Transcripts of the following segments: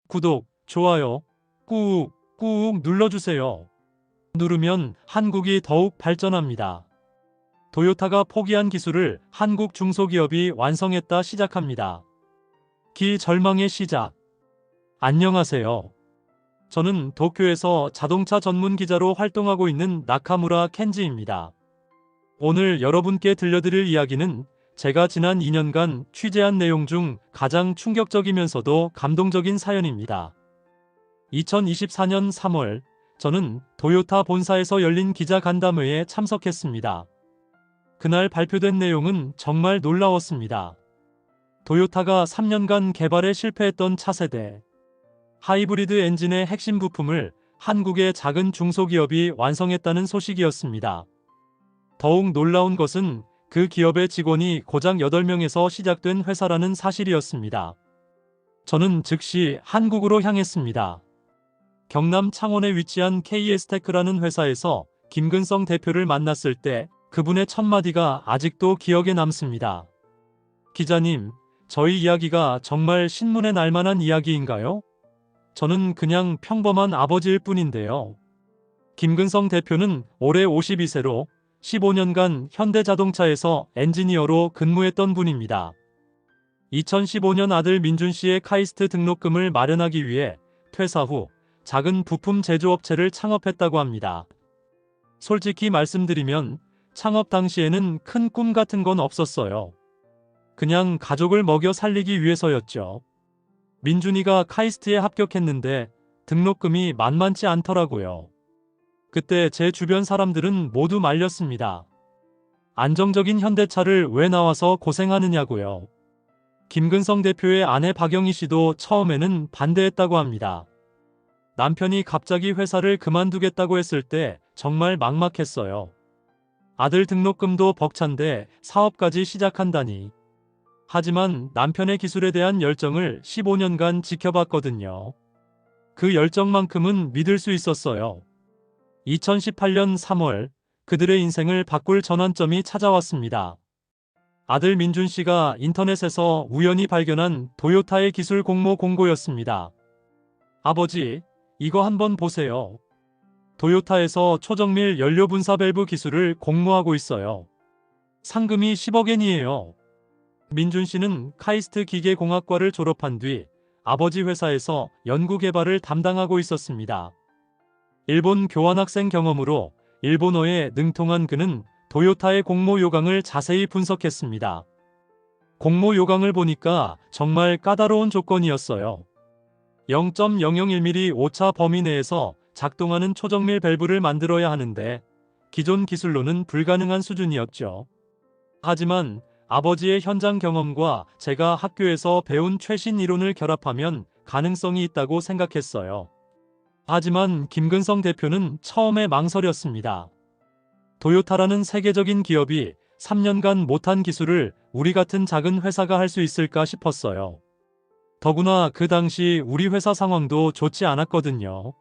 구독, 좋아요 꾹꾹 눌러주세요. 누르면 한국이 더욱 발전합니다. 토요타가 포기한 기술을 한국 중소기업이 완성했다 시작합니다. 기절망의 시작. 안녕하세요. 저는 도쿄에서 자동차 전문 기자로 활동하고 있는 나카무라 켄지입니다. 오늘 여러분께 들려드릴 이야기는 제가 지난 2년간 취재한 내용 중 가장 충격적이면서도 감동적인 사연입니다. 2024년 3월, 저는 토요타 본사에서 열린 기자 간담회에 참석했습니다. 그날 발표된 내용은 정말 놀라웠습니다. 토요타가 3년간 개발에 실패했던 차세대 하이브리드 엔진의 핵심 부품을 한국의 작은 중소기업이 완성했다는 소식이었습니다. 더욱 놀라운 것은 그 기업의 직원이 고작 8명에서 시작된 회사라는 사실이었습니다. 저는 즉시 한국으로 향했습니다. 경남 창원에 위치한 KS테크라는 회사에서 김근성 대표를 만났을 때 그분의 첫 마디가 아직도 기억에 남습니다. 기자님, 저희 이야기가 정말 신문에 날 만한 이야기인가요? 저는 그냥 평범한 아버지일 뿐인데요. 김근성 대표는 올해 52세로 15년간 현대자동차에서 엔지니어로 근무했던 분입니다. 2015년 아들 민준 씨의 카이스트 등록금을 마련하기 위해 퇴사 후 작은 부품 제조업체를 창업했다고 합니다. 솔직히 말씀드리면 창업 당시에는 큰 꿈 같은 건 없었어요. 그냥 가족을 먹여 살리기 위해서였죠. 민준이가 카이스트에 합격했는데 등록금이 만만치 않더라고요. 그때 제 주변 사람들은 모두 말렸습니다. 안정적인 현대차를 왜 나와서 고생하느냐고요. 김근성 대표의 아내 박영희 씨도 처음에는 반대했다고 합니다. 남편이 갑자기 회사를 그만두겠다고 했을 때 정말 막막했어요. 아들 등록금도 벅찬데 사업까지 시작한다니. 하지만 남편의 기술에 대한 열정을 15년간 지켜봤거든요. 그 열정만큼은 믿을 수 있었어요. 2018년 3월, 그들의 인생을 바꿀 전환점이 찾아왔습니다. 아들 민준 씨가 인터넷에서 우연히 발견한 토요타의 기술 공모 공고였습니다. 아버지, 이거 한번 보세요. 토요타에서 초정밀 연료 분사 밸브 기술을 공모하고 있어요. 상금이 10억엔이에요. 민준 씨는 카이스트 기계공학과를 졸업한 뒤 아버지 회사에서 연구개발을 담당하고 있었습니다. 일본 교환학생 경험으로 일본어에 능통한 그는 토요타의 공모 요강을 자세히 분석했습니다. 공모 요강을 보니까 정말 까다로운 조건이었어요. 0.001mm 오차 범위 내에서 작동하는 초정밀 밸브를 만들어야 하는데 기존 기술로는 불가능한 수준이었죠. 하지만 아버지의 현장 경험과 제가 학교에서 배운 최신 이론을 결합하면 가능성이 있다고 생각했어요. 하지만 김근성 대표는 처음에 망설였습니다. 토요타라는 세계적인 기업이 3년간 못한 기술을 우리 같은 작은 회사가 할 수 있을까 싶었어요. 더구나 그 당시 우리 회사 상황도 좋지 않았거든요.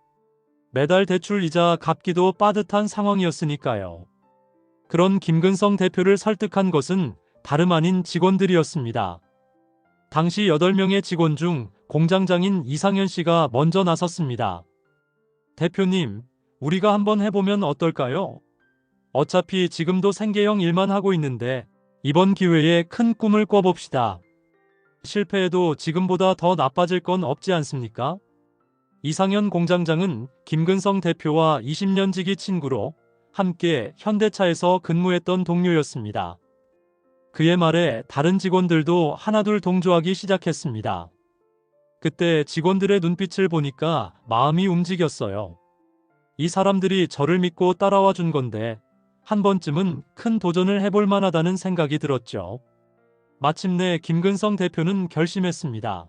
매달 대출이자 갚기도 빠듯한 상황이었으니까요. 그런 김근성 대표를 설득한 것은 다름 아닌 직원들이었습니다. 당시 8명의 직원 중 공장장인 이상현 씨가 먼저 나섰습니다. 대표님, 우리가 한번 해보면 어떨까요? 어차피 지금도 생계형 일만 하고 있는데 이번 기회에 큰 꿈을 꿔봅시다. 실패해도 지금보다 더 나빠질 건 없지 않습니까? 이상현 공장장은 김근성 대표와 20년 지기 친구로 함께 현대차에서 근무했던 동료였습니다. 그의 말에 다른 직원들도 하나둘 동조하기 시작했습니다. 그때 직원들의 눈빛을 보니까 마음이 움직였어요. 이 사람들이 저를 믿고 따라와 준 건데 한 번쯤은 큰 도전을 해볼 만하다는 생각이 들었죠. 마침내 김근성 대표는 결심했습니다.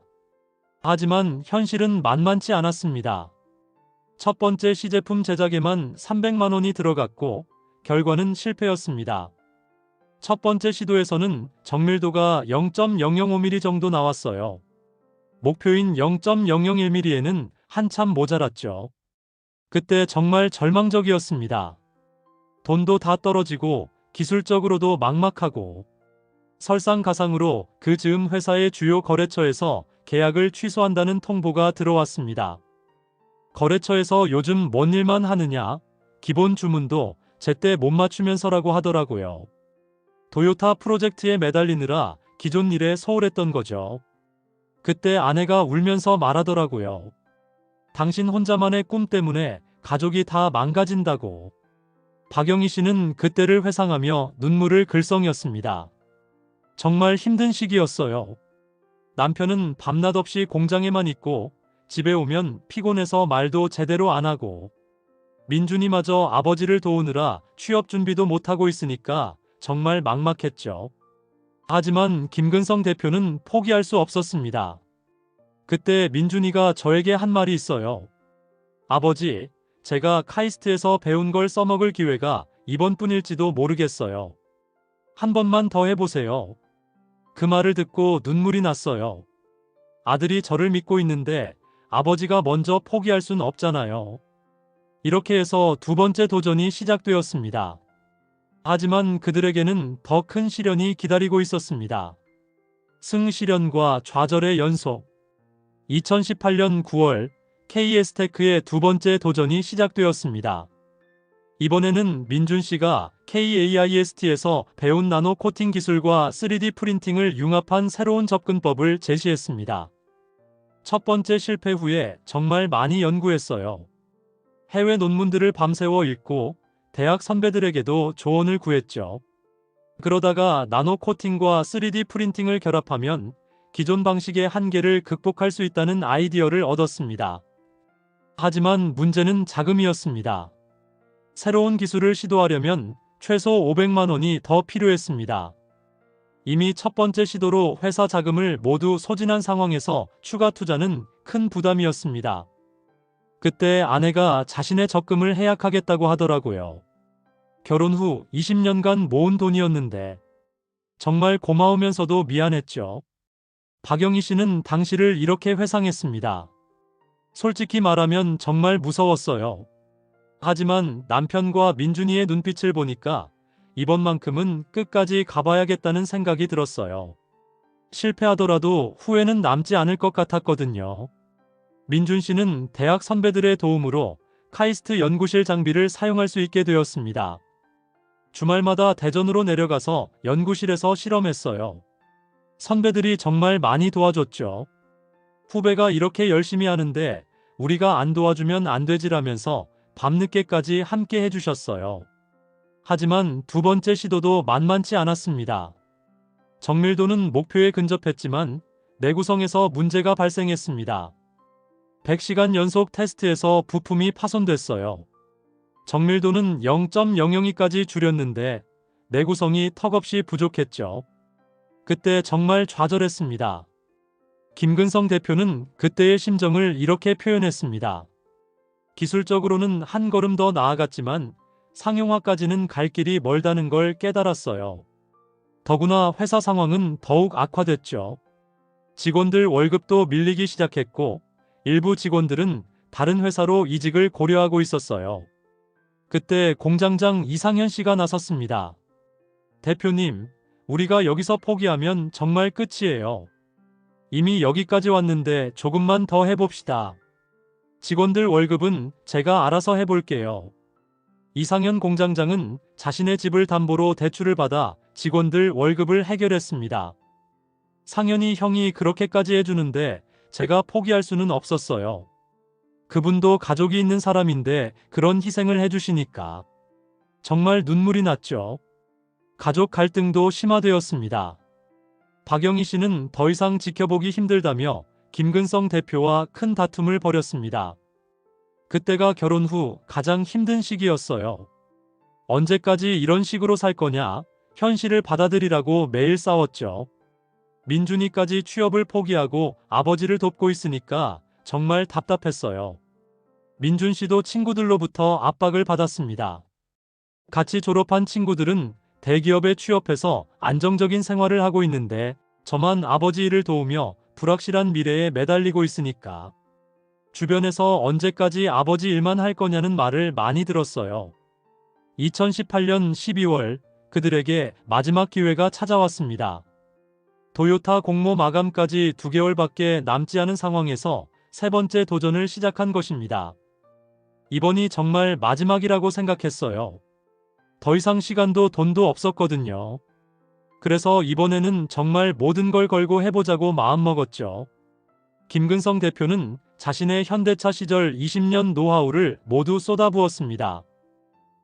하지만 현실은 만만치 않았습니다. 첫 번째 시제품 제작에만 300만 원이 들어갔고 결과는 실패였습니다. 첫 번째 시도에서는 정밀도가 0.005mm 정도 나왔어요. 목표인 0.001mm에는 한참 모자랐죠. 그때 정말 절망적이었습니다. 돈도 다 떨어지고 기술적으로도 막막하고 설상가상으로 그 즈음 회사의 주요 거래처에서 계약을 취소한다는 통보가 들어왔습니다. 거래처에서 요즘 뭔 일만 하느냐? 기본 주문도 제때 못 맞추면서라고 하더라고요. 도요타 프로젝트에 매달리느라 기존 일에 소홀했던 거죠. 그때 아내가 울면서 말하더라고요. 당신 혼자만의 꿈 때문에 가족이 다 망가진다고. 박영희 씨는 그때를 회상하며 눈물을 글썽였습니다. 정말 힘든 시기였어요. 남편은 밤낮 없이 공장에만 있고 집에 오면 피곤해서 말도 제대로 안 하고, 민준이마저 아버지를 도우느라 취업 준비도 못하고 있으니까 정말 막막했죠. 하지만 김근성 대표는 포기할 수 없었습니다. 그때 민준이가 저에게 한 말이 있어요. 아버지, 제가 카이스트에서 배운 걸 써먹을 기회가 이번뿐일지도 모르겠어요. 한 번만 더 해보세요. 그 말을 듣고 눈물이 났어요. 아들이 저를 믿고 있는데 아버지가 먼저 포기할 순 없잖아요. 이렇게 해서 두 번째 도전이 시작되었습니다. 하지만 그들에게는 더 큰 시련이 기다리고 있었습니다. 승시련과 좌절의 연속. 2018년 9월 KS테크의 두 번째 도전이 시작되었습니다. 이번에는 민준 씨가 KAIST에서 배운 나노 코팅 기술과 3D 프린팅을 융합한 새로운 접근법을 제시했습니다. 첫 번째 실패 후에 정말 많이 연구했어요. 해외 논문들을 밤새워 읽고 대학 선배들에게도 조언을 구했죠. 그러다가 나노 코팅과 3D 프린팅을 결합하면 기존 방식의 한계를 극복할 수 있다는 아이디어를 얻었습니다. 하지만 문제는 자금이었습니다. 새로운 기술을 시도하려면 최소 500만 원이 더 필요했습니다. 이미 첫 번째 시도로 회사 자금을 모두 소진한 상황에서 추가 투자는 큰 부담이었습니다. 그때 아내가 자신의 적금을 해약하겠다고 하더라고요. 결혼 후 20년간 모은 돈이었는데 정말 고마우면서도 미안했죠. 박영희 씨는 당시를 이렇게 회상했습니다. 솔직히 말하면 정말 무서웠어요. 하지만 남편과 민준이의 눈빛을 보니까 이번만큼은 끝까지 가봐야겠다는 생각이 들었어요. 실패하더라도 후회는 남지 않을 것 같았거든요. 민준 씨는 대학 선배들의 도움으로 카이스트 연구실 장비를 사용할 수 있게 되었습니다. 주말마다 대전으로 내려가서 연구실에서 실험했어요. 선배들이 정말 많이 도와줬죠. 후배가 이렇게 열심히 하는데 우리가 안 도와주면 안 되지라면서 밤늦게까지 함께 해주셨어요. 하지만 두 번째 시도도 만만치 않았습니다. 정밀도는 목표에 근접했지만 내구성에서 문제가 발생했습니다. 100시간 연속 테스트에서 부품이 파손됐어요. 정밀도는 0.002까지 줄였는데 내구성이 턱없이 부족했죠. 그때 정말 좌절했습니다. 김근성 대표는 그때의 심정을 이렇게 표현했습니다. 기술적으로는 한 걸음 더 나아갔지만 상용화까지는 갈 길이 멀다는 걸 깨달았어요. 더구나 회사 상황은 더욱 악화됐죠. 직원들 월급도 밀리기 시작했고 일부 직원들은 다른 회사로 이직을 고려하고 있었어요. 그때 공장장 이상현 씨가 나섰습니다. 대표님, 우리가 여기서 포기하면 정말 끝이에요. 이미 여기까지 왔는데 조금만 더 해봅시다. 직원들 월급은 제가 알아서 해볼게요. 이상현 공장장은 자신의 집을 담보로 대출을 받아 직원들 월급을 해결했습니다. 상현이 형이 그렇게까지 해주는데 제가 포기할 수는 없었어요. 그분도 가족이 있는 사람인데 그런 희생을 해주시니까. 정말 눈물이 났죠. 가족 갈등도 심화되었습니다. 박영희 씨는 더 이상 지켜보기 힘들다며 김근성 대표와 큰 다툼을 벌였습니다. 그때가 결혼 후 가장 힘든 시기였어요. 언제까지 이런 식으로 살 거냐, 현실을 받아들이라고 매일 싸웠죠. 민준이까지 취업을 포기하고 아버지를 돕고 있으니까 정말 답답했어요. 민준 씨도 친구들로부터 압박을 받았습니다. 같이 졸업한 친구들은 대기업에 취업해서 안정적인 생활을 하고 있는데 저만 아버지 일을 도우며 불확실한 미래에 매달리고 있으니까. 주변에서 언제까지 아버지 일만 할 거냐는 말을 많이 들었어요. 2018년 12월 그들에게 마지막 기회가 찾아왔습니다. 도요타 공모 마감까지 2개월밖에 남지 않은 상황에서 세 번째 도전을 시작한 것입니다. 이번이 정말 마지막이라고 생각했어요. 더 이상 시간도 돈도 없었거든요. 그래서 이번에는 정말 모든 걸 걸고 해보자고 마음먹었죠. 김근성 대표는 자신의 현대차 시절 20년 노하우를 모두 쏟아부었습니다.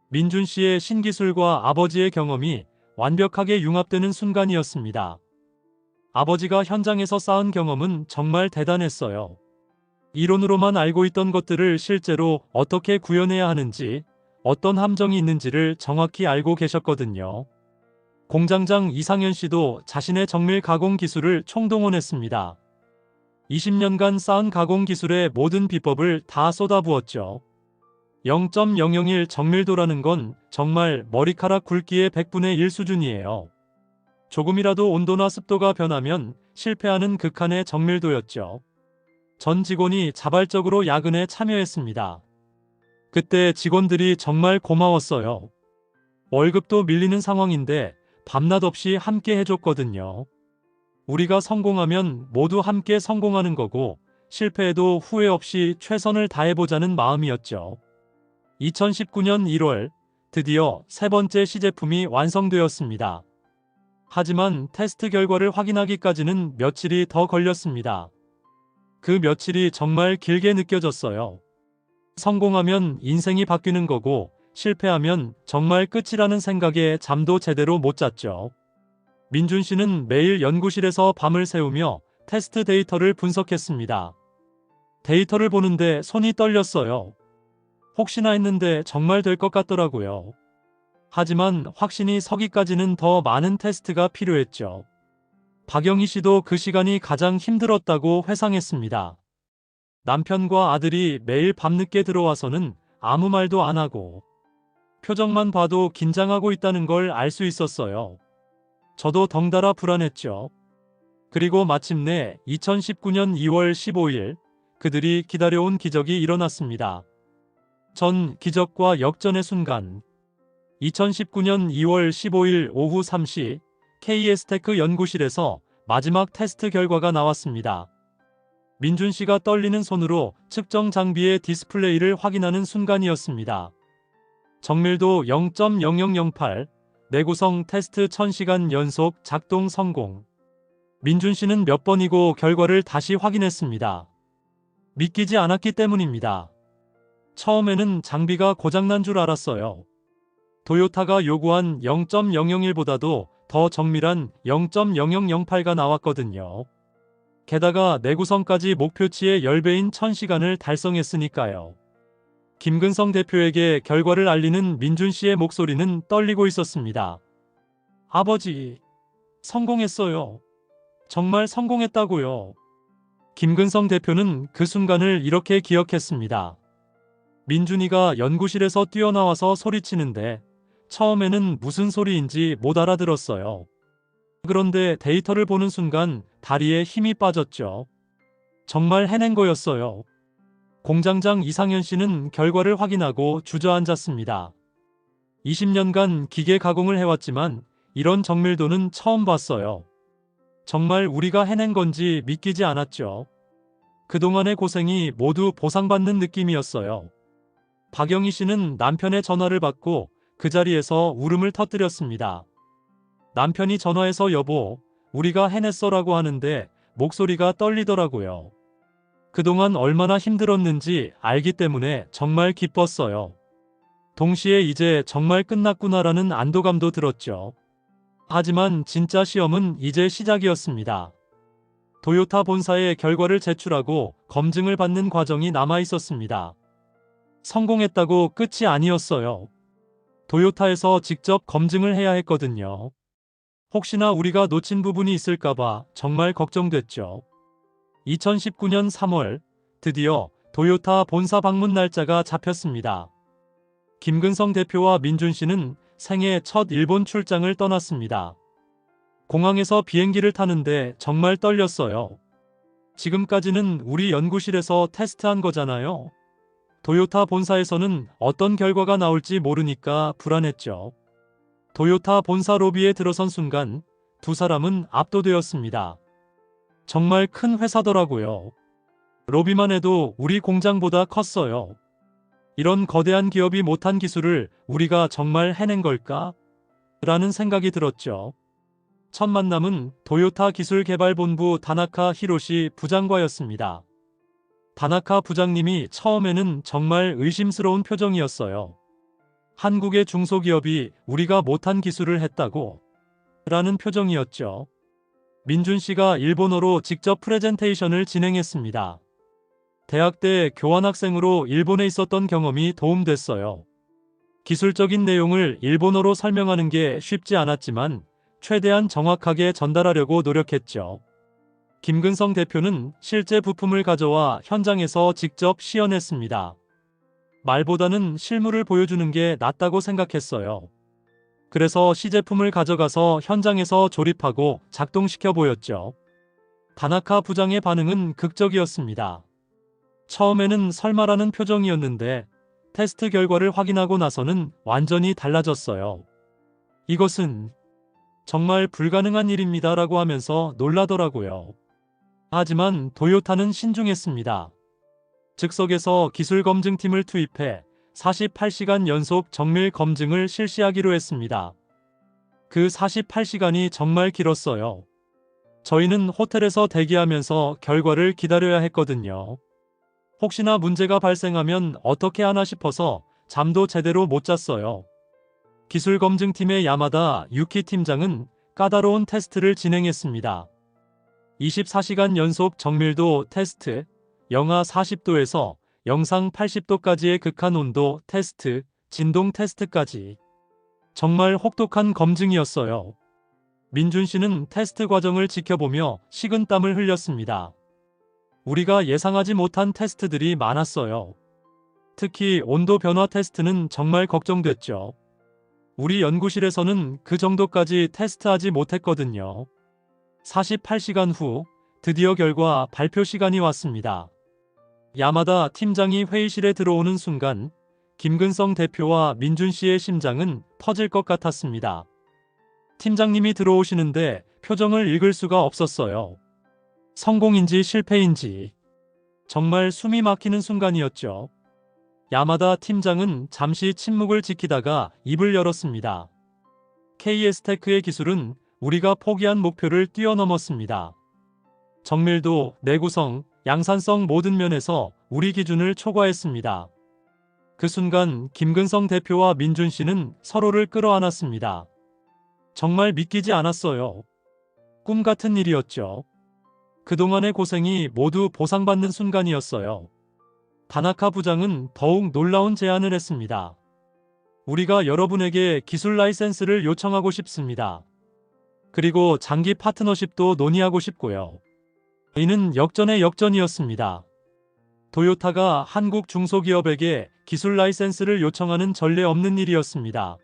민준 씨의 신기술과 아버지의 경험이 완벽하게 융합되는 순간이었습니다. 아버지가 현장에서 쌓은 경험은 정말 대단했어요. 이론으로만 알고 있던 것들을 실제로 어떻게 구현해야 하는지, 어떤 함정이 있는지를 정확히 알고 계셨거든요. 공장장 이상현 씨도 자신의 정밀 가공 기술을 총동원했습니다. 20년간 쌓은 가공 기술의 모든 비법을 다 쏟아부었죠. 0.001 정밀도라는 건 정말 머리카락 굵기의 100분의 1 수준이에요. 조금이라도 온도나 습도가 변하면 실패하는 극한의 정밀도였죠. 전 직원이 자발적으로 야근에 참여했습니다. 그때 직원들이 정말 고마웠어요. 월급도 밀리는 상황인데 밤낮 없이 함께 해줬거든요. 우리가 성공하면 모두 함께 성공하는 거고 실패해도 후회 없이 최선을 다해보자는 마음이었죠. 2019년 1월 드디어 세 번째 시제품이 완성되었습니다. 하지만 테스트 결과를 확인하기까지는 며칠이 더 걸렸습니다. 그 며칠이 정말 길게 느껴졌어요. 성공하면 인생이 바뀌는 거고 실패하면 정말 끝이라는 생각에 잠도 제대로 못 잤죠. 민준 씨는 매일 연구실에서 밤을 새우며 테스트 데이터를 분석했습니다. 데이터를 보는데 손이 떨렸어요. 혹시나 했는데 정말 될 것 같더라고요. 하지만 확신이 서기까지는 더 많은 테스트가 필요했죠. 박영희 씨도 그 시간이 가장 힘들었다고 회상했습니다. 남편과 아들이 매일 밤늦게 들어와서는 아무 말도 안 하고 표정만 봐도 긴장하고 있다는 걸 알 수 있었어요. 저도 덩달아 불안했죠. 그리고 마침내 2019년 2월 15일 그들이 기다려온 기적이 일어났습니다. 전 기적과 역전의 순간. 2019년 2월 15일 오후 3시 KS테크 연구실에서 마지막 테스트 결과가 나왔습니다. 민준 씨가 떨리는 손으로 측정 장비의 디스플레이를 확인하는 순간이었습니다. 정밀도 0.0008, 내구성 테스트 1000시간 연속 작동 성공. 민준 씨는 몇 번이고 결과를 다시 확인했습니다. 믿기지 않았기 때문입니다. 처음에는 장비가 고장난 줄 알았어요. 도요타가 요구한 0.001보다도 더 정밀한 0.0008가 나왔거든요. 게다가 내구성까지 목표치의 10배인 1000시간을 달성했으니까요. 김근성 대표에게 결과를 알리는 민준 씨의 목소리는 떨리고 있었습니다. 아버지, 성공했어요. 정말 성공했다고요. 김근성 대표는 그 순간을 이렇게 기억했습니다. 민준이가 연구실에서 뛰어나와서 소리치는데 처음에는 무슨 소리인지 못 알아들었어요. 그런데 데이터를 보는 순간 다리에 힘이 빠졌죠. 정말 해낸 거였어요. 공장장 이상현 씨는 결과를 확인하고 주저앉았습니다. 20년간 기계 가공을 해왔지만 이런 정밀도는 처음 봤어요. 정말 우리가 해낸 건지 믿기지 않았죠. 그동안의 고생이 모두 보상받는 느낌이었어요. 박영희 씨는 남편의 전화를 받고 그 자리에서 울음을 터뜨렸습니다. 남편이 전화해서 여보, 우리가 해냈어라고 하는데 목소리가 떨리더라고요. 그동안 얼마나 힘들었는지 알기 때문에 정말 기뻤어요. 동시에 이제 정말 끝났구나라는 안도감도 들었죠. 하지만 진짜 시험은 이제 시작이었습니다. 도요타 본사에 결과를 제출하고 검증을 받는 과정이 남아 있었습니다. 성공했다고 끝이 아니었어요. 도요타에서 직접 검증을 해야 했거든요. 혹시나 우리가 놓친 부분이 있을까봐 정말 걱정됐죠. 2019년 3월 드디어 도요타 본사 방문 날짜가 잡혔습니다. 김근성 대표와 민준 씨는 생애 첫 일본 출장을 떠났습니다. 공항에서 비행기를 타는데 정말 떨렸어요. 지금까지는 우리 연구실에서 테스트한 거잖아요. 도요타 본사에서는 어떤 결과가 나올지 모르니까 불안했죠. 도요타 본사 로비에 들어선 순간 두 사람은 압도되었습니다. 정말 큰 회사더라고요. 로비만 해도 우리 공장보다 컸어요. 이런 거대한 기업이 못한 기술을 우리가 정말 해낸 걸까? 라는 생각이 들었죠. 첫 만남은 도요타 기술개발본부 다나카 히로시 부장과였습니다. 다나카 부장님이 처음에는 정말 의심스러운 표정이었어요. 한국의 중소기업이 우리가 못한 기술을 했다고? 라는 표정이었죠. 민준 씨가 일본어로 직접 프레젠테이션을 진행했습니다. 대학 때 교환학생으로 일본에 있었던 경험이 도움됐어요. 기술적인 내용을 일본어로 설명하는 게 쉽지 않았지만 최대한 정확하게 전달하려고 노력했죠. 김근성 대표는 실제 부품을 가져와 현장에서 직접 시연했습니다. 말보다는 실물을 보여주는 게 낫다고 생각했어요. 그래서 시제품을 가져가서 현장에서 조립하고 작동시켜 보였죠. 다나카 부장의 반응은 극적이었습니다. 처음에는 설마라는 표정이었는데 테스트 결과를 확인하고 나서는 완전히 달라졌어요. 이것은 정말 불가능한 일입니다 라고 하면서 놀라더라고요. 하지만 도요타는 신중했습니다. 즉석에서 기술검증팀을 투입해 48시간 연속 정밀 검증을 실시하기로 했습니다. 그 48시간이 정말 길었어요. 저희는 호텔에서 대기하면서 결과를 기다려야 했거든요. 혹시나 문제가 발생하면 어떻게 하나 싶어서 잠도 제대로 못 잤어요. 기술검증팀의 야마다 유키 팀장은 까다로운 테스트를 진행했습니다. 24시간 연속 정밀도 테스트, 영하 40도에서 영상 80도까지의 극한 온도 테스트, 진동 테스트까지. 정말 혹독한 검증이었어요. 민준 씨는 테스트 과정을 지켜보며 식은땀을 흘렸습니다. 우리가 예상하지 못한 테스트들이 많았어요. 특히 온도 변화 테스트는 정말 걱정됐죠. 우리 연구실에서는 그 정도까지 테스트하지 못했거든요. 48시간 후 드디어 결과 발표 시간이 왔습니다. 야마다 팀장이 회의실에 들어오는 순간 김근성 대표와 민준 씨의 심장은 터질 것 같았습니다. 팀장님이 들어오시는데 표정을 읽을 수가 없었어요. 성공인지 실패인지 정말 숨이 막히는 순간이었죠. 야마다 팀장은 잠시 침묵을 지키다가 입을 열었습니다. KS테크의 기술은 우리가 포기한 목표를 뛰어넘었습니다. 정밀도, 내구성, 양산성 모든 면에서 우리 기준을 초과했습니다. 그 순간 김근성 대표와 민준 씨는 서로를 끌어안았습니다. 정말 믿기지 않았어요. 꿈 같은 일이었죠. 그동안의 고생이 모두 보상받는 순간이었어요. 다나카 부장은 더욱 놀라운 제안을 했습니다. 우리가 여러분에게 기술 라이센스를 요청하고 싶습니다. 그리고 장기 파트너십도 논의하고 싶고요. 이는 역전의 역전이었습니다. 도요타가 한국 중소기업에게 기술 라이센스를 요청하는 전례 없는 일이었습니다.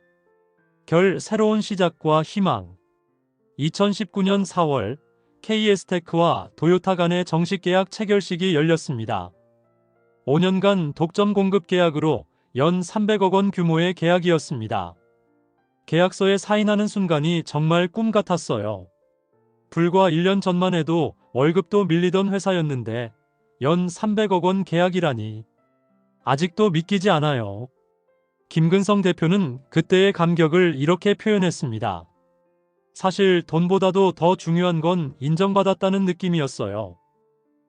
새로운 시작과 희망. 2019년 4월 KS테크와 도요타 간의 정식 계약 체결식이 열렸습니다. 5년간 독점 공급 계약으로 연 300억 원 규모의 계약이었습니다. 계약서에 사인하는 순간이 정말 꿈 같았어요. 불과 1년 전만 해도 월급도 밀리던 회사였는데 연 300억 원 계약이라니. 아직도 믿기지 않아요. 김근성 대표는 그때의 감격을 이렇게 표현했습니다. 사실 돈보다도 더 중요한 건 인정받았다는 느낌이었어요.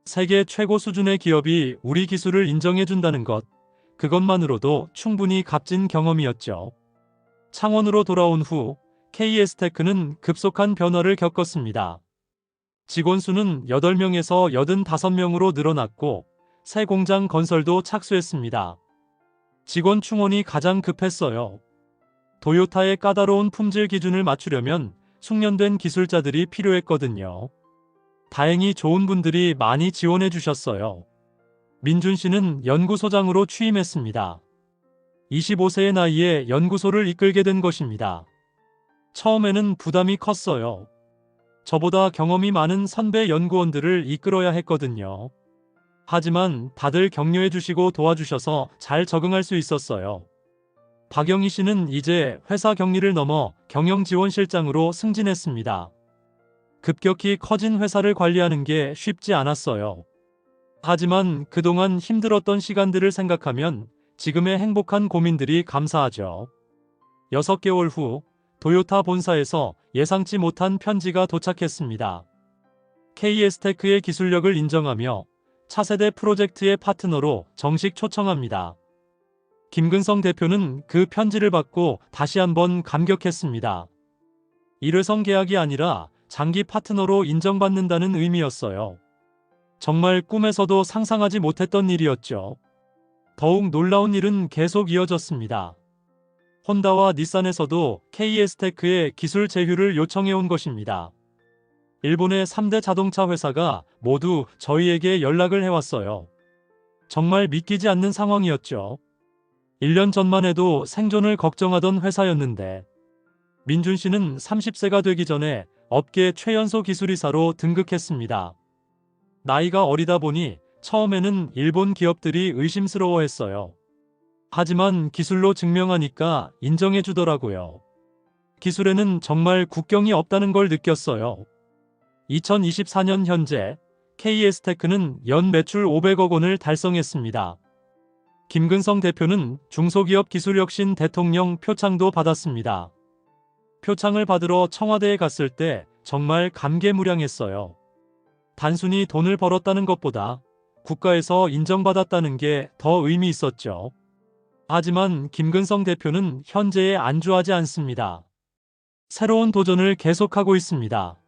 세계 최고 수준의 기업이 우리 기술을 인정해준다는 것, 그것만으로도 충분히 값진 경험이었죠. 창원으로 돌아온 후 KS테크는 급속한 변화를 겪었습니다. 직원 수는 8명에서 85명으로 늘어났고 새 공장 건설도 착수했습니다. 직원 충원이 가장 급했어요. 도요타의 까다로운 품질 기준을 맞추려면 숙련된 기술자들이 필요했거든요. 다행히 좋은 분들이 많이 지원해 주셨어요. 민준 씨는 연구소장으로 취임했습니다. 25세의 나이에 연구소를 이끌게 된 것입니다. 처음에는 부담이 컸어요. 저보다 경험이 많은 선배 연구원들을 이끌어야 했거든요. 하지만 다들 격려해 주시고 도와주셔서 잘 적응할 수 있었어요. 박영희 씨는 이제 회사 격리를 넘어 경영지원실장으로 승진했습니다. 급격히 커진 회사를 관리하는 게 쉽지 않았어요. 하지만 그동안 힘들었던 시간들을 생각하면 지금의 행복한 고민들이 감사하죠. 6개월 후 도요타 본사에서 예상치 못한 편지가 도착했습니다. KS테크의 기술력을 인정하며 차세대 프로젝트의 파트너로 정식 초청합니다. 김근성 대표는 그 편지를 받고 다시 한번 감격했습니다. 일회성 계약이 아니라 장기 파트너로 인정받는다는 의미였어요. 정말 꿈에서도 상상하지 못했던 일이었죠. 더욱 놀라운 일은 계속 이어졌습니다. 혼다와 닛산에서도 KS테크의 기술 제휴를 요청해온 것입니다. 일본의 3대 자동차 회사가 모두 저희에게 연락을 해왔어요. 정말 믿기지 않는 상황이었죠. 1년 전만 해도 생존을 걱정하던 회사였는데 민준 씨는 30세가 되기 전에 업계 최연소 기술이사로 등극했습니다. 나이가 어리다 보니 처음에는 일본 기업들이 의심스러워했어요. 하지만 기술로 증명하니까 인정해 주더라고요. 기술에는 정말 국경이 없다는 걸 느꼈어요. 2024년 현재 KS테크는 연 매출 500억 원을 달성했습니다. 김근성 대표는 중소기업 기술혁신 대통령 표창도 받았습니다. 표창을 받으러 청와대에 갔을 때 정말 감개무량했어요. 단순히 돈을 벌었다는 것보다 국가에서 인정받았다는 게 더 의미 있었죠. 하지만 김근성 대표는 현재에 안주하지 않습니다. 새로운 도전을 계속하고 있습니다.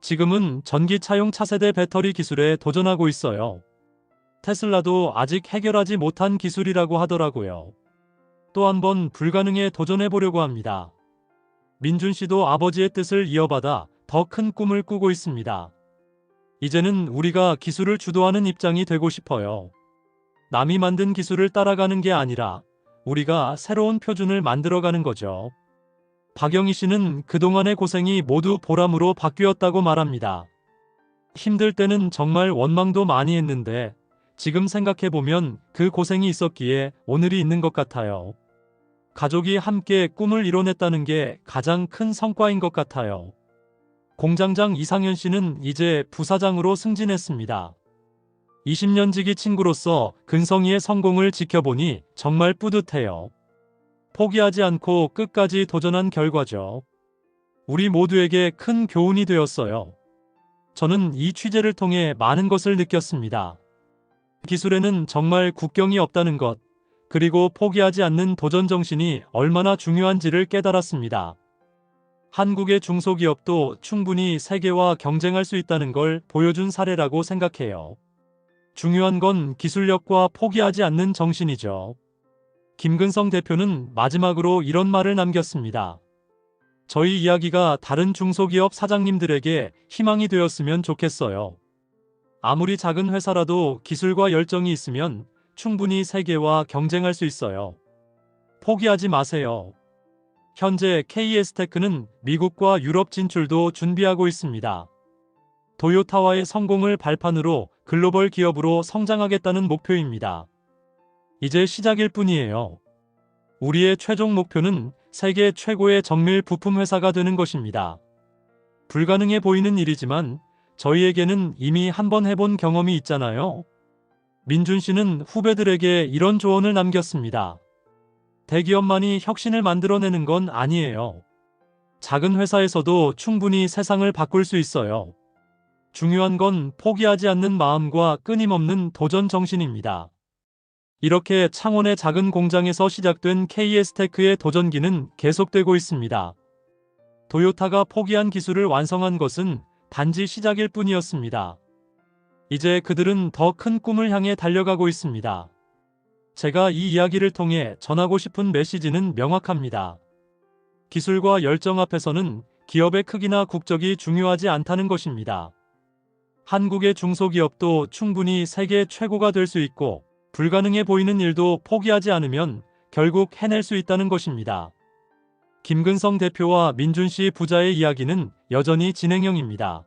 지금은 전기차용 차세대 배터리 기술에 도전하고 있어요. 테슬라도 아직 해결하지 못한 기술이라고 하더라고요. 또 한 번 불가능에 도전해보려고 합니다. 민준 씨도 아버지의 뜻을 이어받아 더 큰 꿈을 꾸고 있습니다. 이제는 우리가 기술을 주도하는 입장이 되고 싶어요. 남이 만든 기술을 따라가는 게 아니라 우리가 새로운 표준을 만들어가는 거죠. 박영희 씨는 그동안의 고생이 모두 보람으로 바뀌었다고 말합니다. 힘들 때는 정말 원망도 많이 했는데 지금 생각해보면 그 고생이 있었기에 오늘이 있는 것 같아요. 가족이 함께 꿈을 이뤄냈다는 게 가장 큰 성과인 것 같아요. 공장장 이상현 씨는 이제 부사장으로 승진했습니다. 20년 지기 친구로서 근성이의 성공을 지켜보니 정말 뿌듯해요. 포기하지 않고 끝까지 도전한 결과죠. 우리 모두에게 큰 교훈이 되었어요. 저는 이 취재를 통해 많은 것을 느꼈습니다. 기술에는 정말 국경이 없다는 것, 그리고 포기하지 않는 도전 정신이 얼마나 중요한지를 깨달았습니다. 한국의 중소기업도 충분히 세계와 경쟁할 수 있다는 걸 보여준 사례라고 생각해요. 중요한 건 기술력과 포기하지 않는 정신이죠. 김근성 대표는 마지막으로 이런 말을 남겼습니다. 저희 이야기가 다른 중소기업 사장님들에게 희망이 되었으면 좋겠어요. 아무리 작은 회사라도 기술과 열정이 있으면 충분히 세계와 경쟁할 수 있어요. 포기하지 마세요. 현재 KS테크는 미국과 유럽 진출도 준비하고 있습니다. 도요타와의 성공을 발판으로 글로벌 기업으로 성장하겠다는 목표입니다. 이제 시작일 뿐이에요. 우리의 최종 목표는 세계 최고의 정밀 부품 회사가 되는 것입니다. 불가능해 보이는 일이지만 저희에게는 이미 한번 해본 경험이 있잖아요. 민준 씨는 후배들에게 이런 조언을 남겼습니다. 대기업만이 혁신을 만들어내는 건 아니에요. 작은 회사에서도 충분히 세상을 바꿀 수 있어요. 중요한 건 포기하지 않는 마음과 끊임없는 도전 정신입니다. 이렇게 창원의 작은 공장에서 시작된 KS테크의 도전기는 계속되고 있습니다. 도요타가 포기한 기술을 완성한 것은 단지 시작일 뿐이었습니다. 이제 그들은 더 큰 꿈을 향해 달려가고 있습니다. 제가 이 이야기를 통해 전하고 싶은 메시지는 명확합니다. 기술과 열정 앞에서는 기업의 크기나 국적이 중요하지 않다는 것입니다. 한국의 중소기업도 충분히 세계 최고가 될 수 있고 불가능해 보이는 일도 포기하지 않으면 결국 해낼 수 있다는 것입니다. 김근성 대표와 민준 씨 부자의 이야기는 여전히 진행형입니다.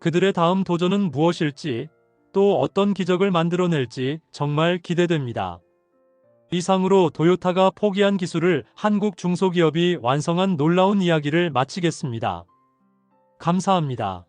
그들의 다음 도전은 무엇일지, 또 어떤 기적을 만들어낼지 정말 기대됩니다. 이상으로 도요타가 포기한 기술을 한국 중소기업이 완성한 놀라운 이야기를 마치겠습니다. 감사합니다.